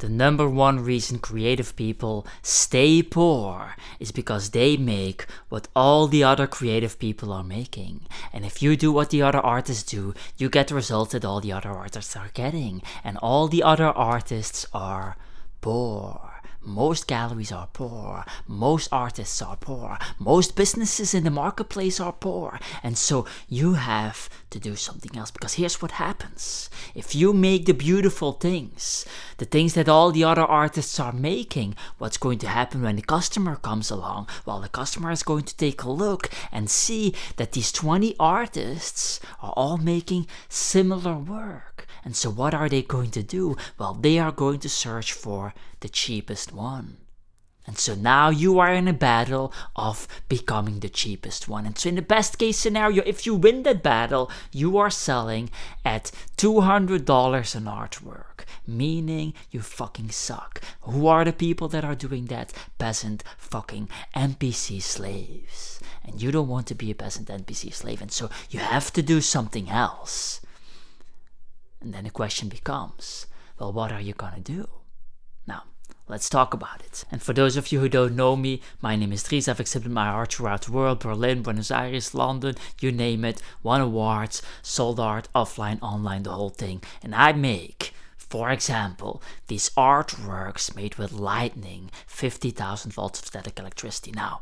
The number one reason creative people stay poor is because they make what all the other creative people are making. And if you do what the other artists do, you get the results that all the other artists are getting. And all the other artists are poor. Most galleries are poor, most artists are poor, most businesses in the marketplace are poor, and so you have to do something else, because here's what happens. If you make the beautiful things, the things that all the other artists are making, what's going to happen when the customer comes along? Well, the customer is going to take a look and see that these 20 artists are all making similar work. And so what are they going to do? Well, they are going to search for the cheapest one. And so now you are in a battle of becoming the cheapest one. And so in the best case scenario, if you win that battle, you are selling at $200 an artwork, meaning you fucking suck. Who are the people that are doing that? Peasant fucking NPC slaves. And you don't want to be a peasant NPC slave. And so you have to do something else. And then the question becomes, well, what are you gonna do? Now, let's talk about it. And for those of you who don't know me, my name is Dries. I've exhibited my art throughout the world: Berlin, Buenos Aires, London, you name it. Won awards, sold art, offline, online, the whole thing. And I make, for example, these artworks made with lightning, 50,000 volts of static electricity. Now,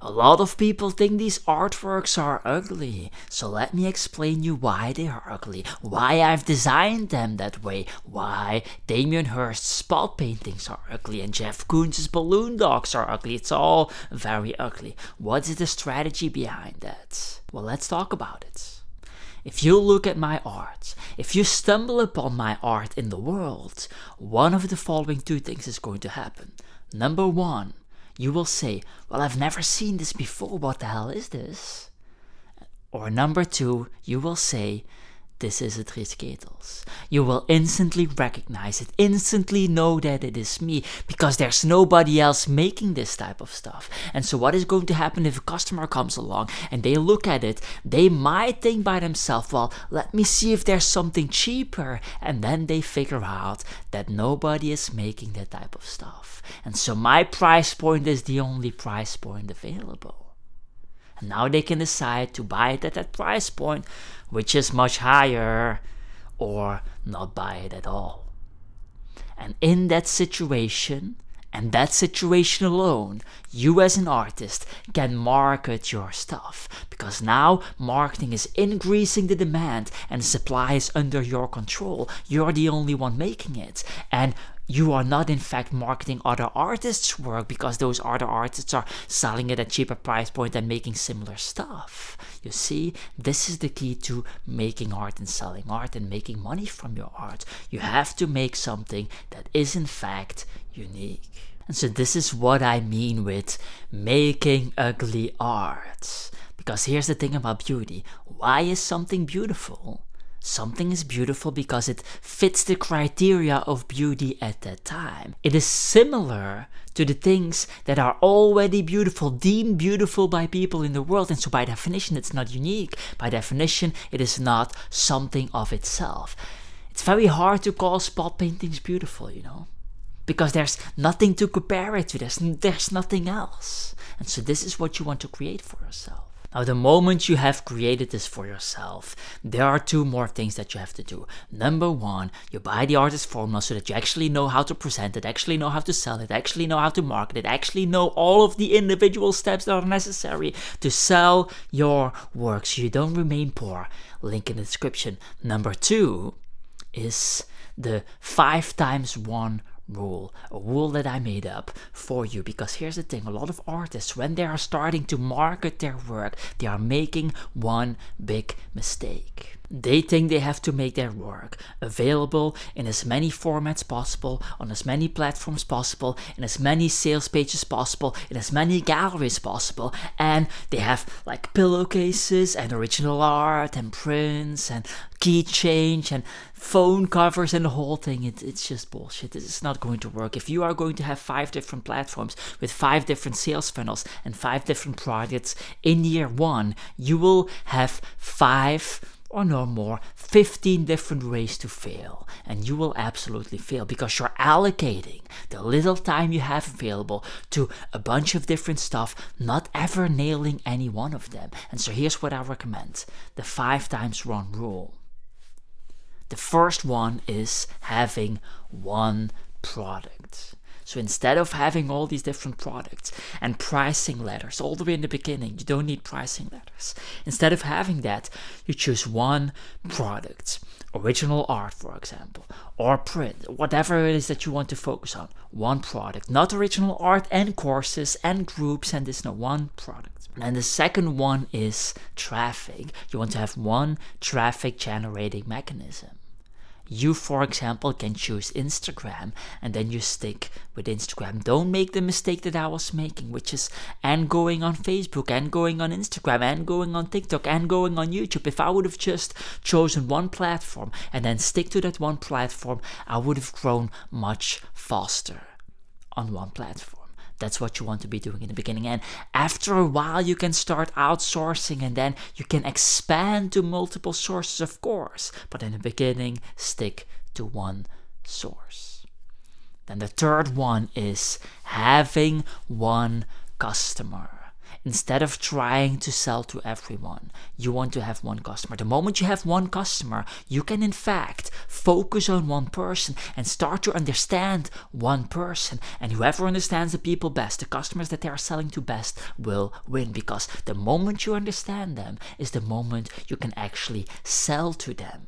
a lot of people think these artworks are ugly, so let me explain you why they are ugly, why I've designed them that way, why Damien Hirst's spot paintings are ugly and Jeff Koons' balloon dogs are ugly. It's all very ugly. What is the strategy behind that? Well, let's talk about it. If you look at my art, if you stumble upon my art in the world, one of the following two things is going to happen. Number one, you will say, well, I've never seen this before, what the hell is this? Or number two, you will say, this is a Dries Ketels. You will instantly recognize it, instantly know that it is me, because there's nobody else making this type of stuff. And so what is going to happen if a customer comes along and they look at it, they might think by themselves, well, let me see if there's something cheaper. And then they figure out that nobody is making that type of stuff. And so my price point is the only price point available. And now they can decide to buy it at that price point, which is much higher, or not buy it at all. And in that situation, and that situation alone, you as an artist can market your stuff. Because now marketing is increasing the demand and the supply is under your control. You're the only one making it. And you are not in fact marketing other artists' work, because those other artists are selling it at a cheaper price point and making similar stuff. You see, this is the key to making art and selling art and making money from your art. You have to make something that is in fact unique. And so this is what I mean with making ugly art. Because here's the thing about beauty. Why is something beautiful? Something is beautiful because it fits the criteria of beauty at that time. It is similar to the things that are already beautiful, deemed beautiful by people in the world. And so by definition, it's not unique. By definition, it is not something of itself. It's very hard to call spot paintings beautiful, you know, because there's nothing to compare it to. There's nothing else. And so this is what you want to create for yourself. Now, the moment you have created this for yourself, there are two more things that you have to do. Number one, you buy the artist formula so that you actually know how to present it, actually know how to sell it, actually know how to market it, actually know all of the individual steps that are necessary to sell your work so you don't remain poor. Link in the description. Number two is the 5x1 rule, a rule that I made up for you. Because here's the thing, a lot of artists, when they are starting to market their work, they are making one big mistake. They think they have to make their work available in as many formats possible, on as many platforms possible, in as many sales pages possible, in as many galleries possible, and they have like pillowcases and original art and prints and keychains and phone covers and the whole thing. It's just bullshit. It's not going to work. If you are going to have 5 different platforms with 5 different sales funnels and 5 different products in year 1, you will have 5 or no more, 15 different ways to fail. And you will absolutely fail because you're allocating the little time you have available to a bunch of different stuff, not ever nailing any one of them. And so here's what I recommend: the 5 times 1 rule. The first one is having one product. So instead of having all these different products and pricing letters all the way in the beginning, you don't need pricing letters. Instead of having that, you choose one product. Original art, for example, or print, whatever it is that you want to focus on. One product. Not original art and courses and groups and this, no, one product. And the second one is traffic. You want to have one traffic generating mechanism. You, for example, can choose Instagram and then you stick with Instagram. Don't make the mistake that I was making, which is and going on Facebook and going on Instagram and going on TikTok and going on YouTube. If I would have just chosen one platform and then stick to that one platform, I would have grown much faster on one platform. That's what you want to be doing in the beginning. And after a while, you can start outsourcing and then you can expand to multiple sources, of course. But in the beginning, stick to one source. Then the third one is having one customer. Instead of trying to sell to everyone, you want to have one customer. The moment you have one customer, you can in fact focus on one person and start to understand one person. And whoever understands the people best, the customers that they are selling to best, will win. Because the moment you understand them is the moment you can actually sell to them.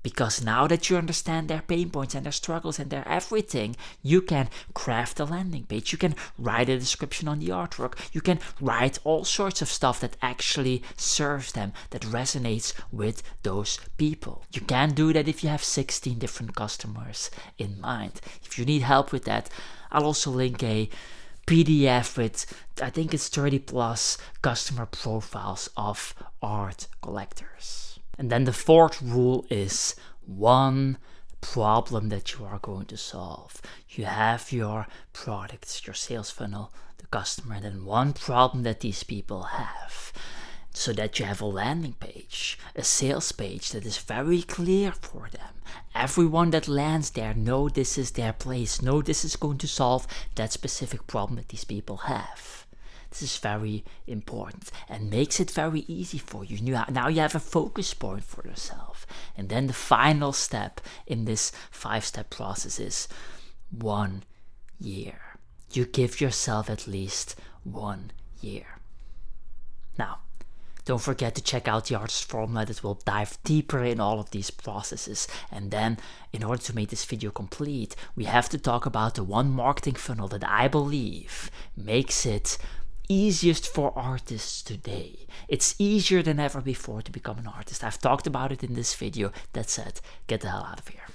Because now that you understand their pain points and their struggles and their everything, you can craft a landing page. You can write a description on the artwork. You can write all sorts of stuff that actually serves them, that resonates with those people. You can't do that if you have 16 different customers in mind. If you need help with that, I'll also link a PDF with, I think it's 30 plus customer profiles of art collectors. And then the fourth rule is one problem that you are going to solve. You have your products, your sales funnel, the customer, and then one problem that these people have. So that you have a landing page, a sales page that is very clear for them. Everyone that lands there knows this is their place, know this is going to solve that specific problem that these people have. This is very important and makes it very easy for you. Now you have a focus point for yourself. And then the final step in this 5-step process is 1 year. You give yourself at least 1 year. Now, don't forget to check out the artist formula that will dive deeper in all of these processes. And then, in order to make this video complete, we have to talk about the one marketing funnel that I believe makes it easiest for artists today. It's easier than ever before to become an artist. I've talked about it in this video. That's it. Get the hell out of here.